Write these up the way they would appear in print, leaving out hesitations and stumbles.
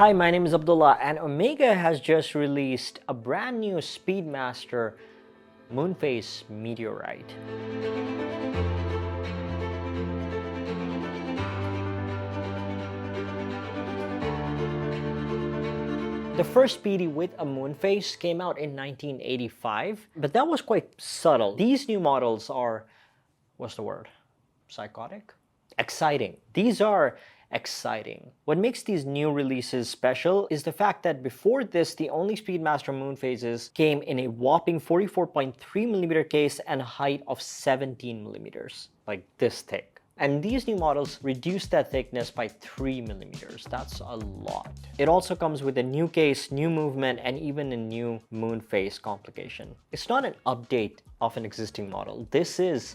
Hi, my name is Abdullah, and Omega has just released a brand new Speedmaster Moonphase Meteorite. The first Speedy with a moonphase came out in 1985, but that was quite subtle. These new models are, what's the word? Psychotic? Exciting. These are exciting. What makes these new releases special is the fact that before this, the only Speedmaster Moonphases came in a whopping 44.3mm case and a height of 17mm, like this thick. And these new models reduce that thickness by 3mm. That's a lot. It also comes with a new case, new movement, and even a new moonphase complication. It's not an update of an existing model. This is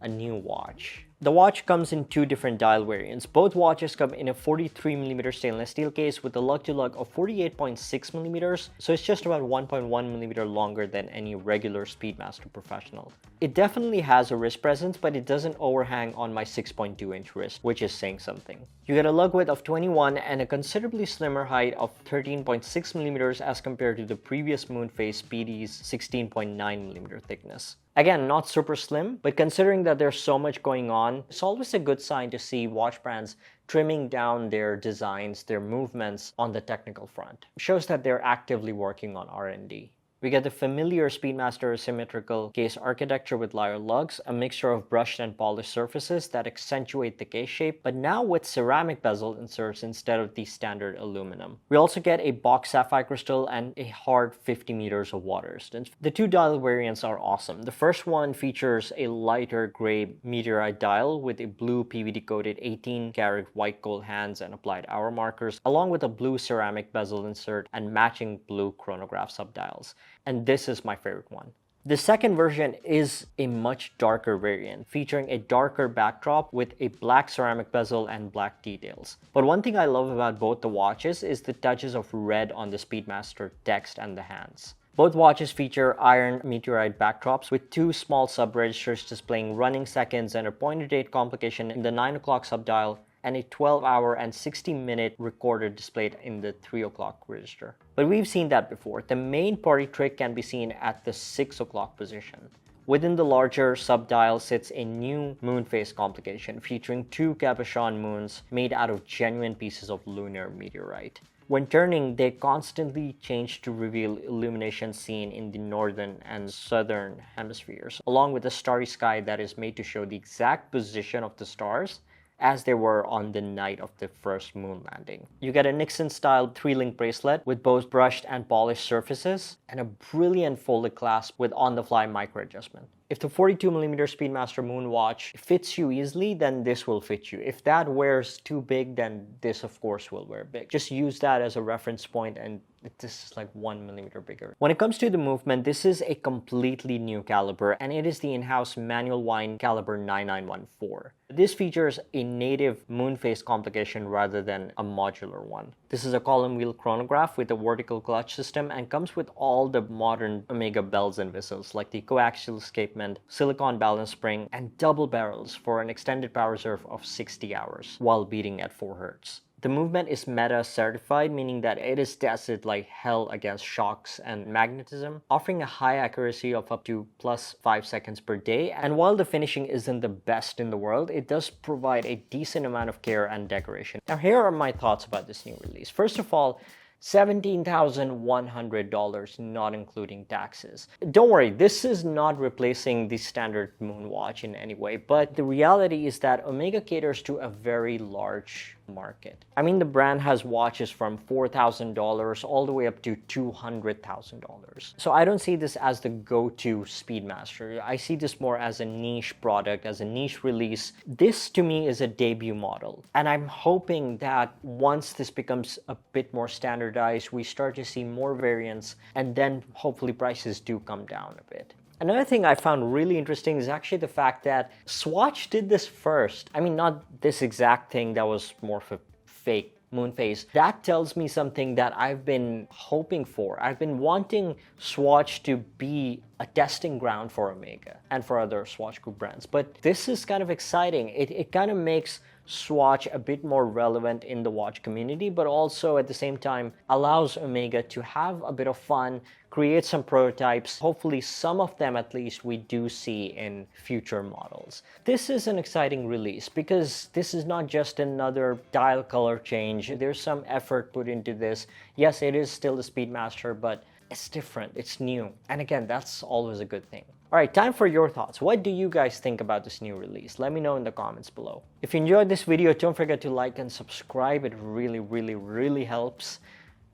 a new watch. The watch comes in two different dial variants. Both watches come in a 43mm stainless steel case with a lug-to-lug of 48.6mm, so it's just about 1.1mm longer than any regular Speedmaster Professional. It definitely has a wrist presence, but it doesn't overhang on my 6.2-inch wrist, which is saying something. You get a lug width of 21 and a considerably slimmer height of 13.6mm as compared to the previous Moonphase Speedy's 16.9mm thickness. Again, not super slim, but considering that there's so much going on, it's always a good sign to see watch brands trimming down their designs, their movements on the technical front. It shows that they're actively working on R&D. We get the familiar Speedmaster symmetrical case architecture with lyre lugs, a mixture of brushed and polished surfaces that accentuate the case shape, but now with ceramic bezel inserts instead of the standard aluminum. We also get a box sapphire crystal and a hard 50 meters of water resistance. The two dial variants are awesome. The first one features a lighter gray meteorite dial with a blue PVD coated 18-karat white gold hands and applied hour markers, along with a blue ceramic bezel insert and matching blue chronograph subdials. And this is my favorite one. The second version is a much darker variant, featuring a darker backdrop with a black ceramic bezel and black details. But one thing I love about both the watches is the touches of red on the Speedmaster text and the hands. Both watches feature iron meteorite backdrops with two small sub-registers displaying running seconds and a pointer date complication in the 9 o'clock subdial, and a 12-hour and 60-minute recorder displayed in the 3 o'clock register. But we've seen that before. The main party trick can be seen at the 6 o'clock position. Within the larger subdial sits a new moonphase complication featuring two cabochon moons made out of genuine pieces of lunar meteorite. When turning, they constantly change to reveal illumination seen in the northern and southern hemispheres, along with a starry sky that is made to show the exact position of the stars as they were on the night of the first moon landing. You get a Nixon-style 3-link bracelet with both brushed and polished surfaces, and a brilliant folded clasp with on-the-fly micro-adjustment. If the 42mm Speedmaster Moon watch fits you easily, then this will fit you. If that wears too big, then this of course will wear big. Just use that as a reference point, and this is like 1mm bigger. When it comes to the movement, this is a completely new caliber, and it is the in-house manual wind caliber 9914. This features a native moonphase complication rather than a modular one. This is a column wheel chronograph with a vertical clutch system and comes with all the modern Omega bells and whistles like the coaxial escapement, silicone balance spring, and double barrels for an extended power reserve of 60 hours while beating at 4 Hz. The movement is META certified, meaning that it is tested like hell against shocks and magnetism, offering a high accuracy of up to plus 5 seconds per day. And while the finishing isn't the best in the world, it does provide a decent amount of care and decoration. Now, here are my thoughts about this new release. First of all, $17,100, not including taxes. Don't worry, this is not replacing the standard moon watch in any way, but the reality is that Omega caters to a very large market. I mean, the brand has watches from $4,000 all the way up to $200,000. So I don't see this as the go-to Speedmaster. I see this more as a niche product, as a niche release. This to me is a debut model, and I'm hoping that once this becomes a bit more standardized, we start to see more variants, and then hopefully prices do come down a bit. Another thing I found really interesting is actually the fact that Swatch did this first. I mean, not this exact thing that was more of a fake moonphase. That tells me something that I've been hoping for. I've been wanting Swatch to be a testing ground for Omega and for other Swatch Group brands. But this is kind of exciting. It kind of makes swatch a bit more relevant in the watch community, but also at the same time allows Omega to have a bit of fun, create some prototypes. Hopefully some of them at least we do see in future models. This is an exciting release because this is not just another dial color change. There's some effort put into this. Yes, it is still the Speedmaster, but it's different, it's new. And again, that's always a good thing. All right, time for your thoughts. What do you guys think about this new release? Let me know in the comments below. If you enjoyed this video, don't forget to like and subscribe. It really helps.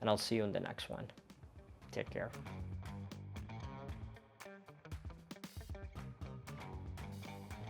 And I'll see you in the next one. Take care.